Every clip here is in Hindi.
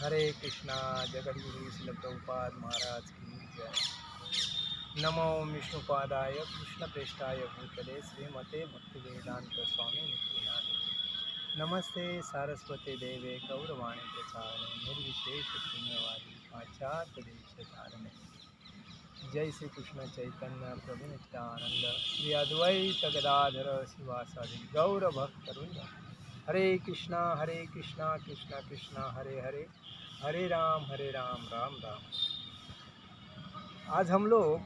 हरे कृष्णा। जगत गुरु श्रील प्रभुपाद महाराज की जय। नमो विष्णुपादाय कृष्णप्रेष्ठाय भूतले श्रीमते भक्तिवेदांत स्वामी नित्यानंद। नमस्ते सारस्वती देवे गौरवाणी प्रचारणे निर्विशेष शून्यवादी पाश्चात्य देश धारणे। जय श्री कृष्ण चैतन्य प्रभु नित्यानंद श्री अद्वैत गदाधर शिवासादि गौर भक्त वृंद। हरे कृष्णा कृष्णा कृष्णा हरे हरे, हरे राम राम राम। आज हम लोग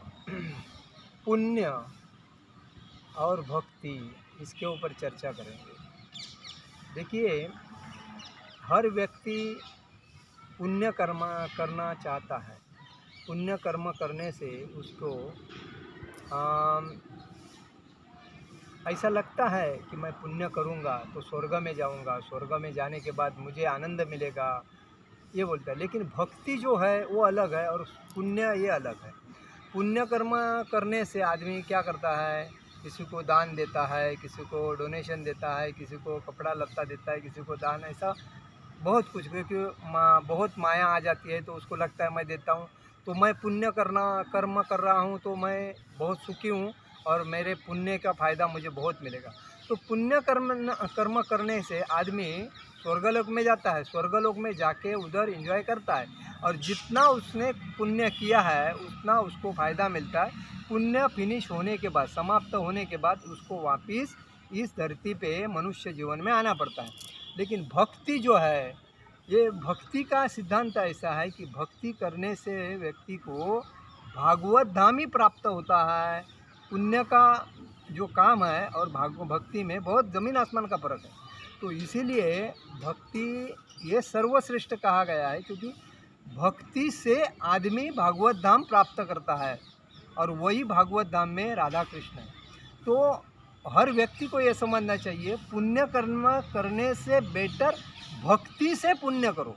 पुण्य और भक्ति इसके ऊपर चर्चा करेंगे। देखिए, हर व्यक्ति पुण्य कर्म करना चाहता है। पुण्य कर्म करने से उसको ऐसा लगता है कि मैं पुण्य करूँगा तो स्वर्ग में जाऊँगा, स्वर्ग में जाने के बाद मुझे आनंद मिलेगा, ये बोलता है। लेकिन भक्ति जो है वो अलग है और पुण्य ये अलग है। पुण्य कर्म करने से आदमी क्या करता है, किसी को दान देता है, किसी को डोनेशन देता है, किसी को कपड़ा लत्ता देता है, किसी को दान, ऐसा बहुत कुछ। क्योंकि बहुत माया आ जाती है तो उसको लगता है मैं देता हूँ तो मैं पुण्य कर्म कर रहा हूँ तो मैं बहुत सुखी हूँ और मेरे पुण्य का फ़ायदा मुझे बहुत मिलेगा। तो पुण्य कर्म करने से आदमी स्वर्गलोक में जाता है, स्वर्गलोक में जाके उधर एंजॉय करता है और जितना उसने पुण्य किया है उतना उसको फ़ायदा मिलता है। पुण्य फिनिश होने के बाद, समाप्त होने के बाद उसको वापस इस धरती पे मनुष्य जीवन में आना पड़ता है। लेकिन भक्ति जो है, ये भक्ति का सिद्धांत ऐसा है कि भक्ति करने से व्यक्ति को भागवत धाम ही प्राप्त होता है। पुण्य का जो काम है और भक्ति में बहुत ज़मीन आसमान का फ़र्क है। तो इसीलिए भक्ति ये सर्वश्रेष्ठ कहा गया है, क्योंकि भक्ति से आदमी भागवत धाम प्राप्त करता है और वही भागवत धाम में राधा कृष्ण है। तो हर व्यक्ति को ये समझना चाहिए, पुण्य कर्म करने से बेटर भक्ति से पुण्य करो।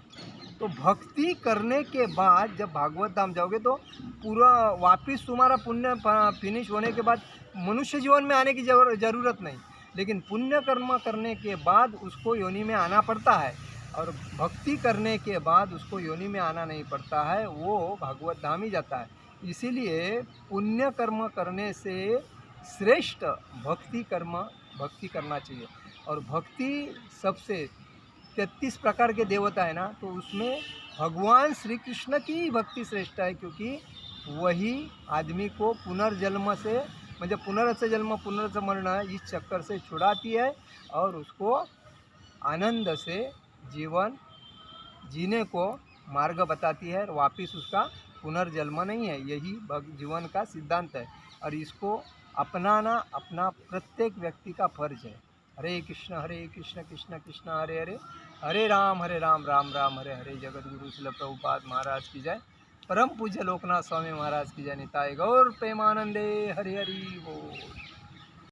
तो भक्ति करने के बाद जब भागवत धाम जाओगे तो पूरा वापस तुम्हारा पुण्य फिनिश होने के बाद मनुष्य जीवन में आने की ज़रूरत नहीं। लेकिन पुण्य कर्म करने के बाद उसको योनि में आना पड़ता है और भक्ति करने के बाद उसको योनि में आना नहीं पड़ता है, वो भागवत धाम ही जाता है। इसीलिए पुण्य कर्म करने से श्रेष्ठ भक्ति करना चाहिए। और भक्ति सबसे 33 प्रकार के देवता है ना, तो उसमें भगवान श्री कृष्ण की भक्ति श्रेष्ठ है, क्योंकि वही आदमी को पुनर्जन्म से, मतलब पुनर्स जन्म पुनर्स मरण इस चक्कर से छुड़ाती है और उसको आनंद से जीवन जीने को मार्ग बताती है। और वापस उसका पुनर्जन्म नहीं है, यही जीवन का सिद्धांत है और इसको अपनाना अपना प्रत्येक व्यक्ति का फर्ज है। हरे कृष्ण कृष्ण कृष्ण हरे हरे, हरे राम राम राम हरे हरे। जगत गुरु श्रील प्रभुपाद महाराज की जय। परम पूज्य लोकनाथ स्वामी महाराज की जय। निताय गौर प्रेमानंदे। हरि हरि बोल।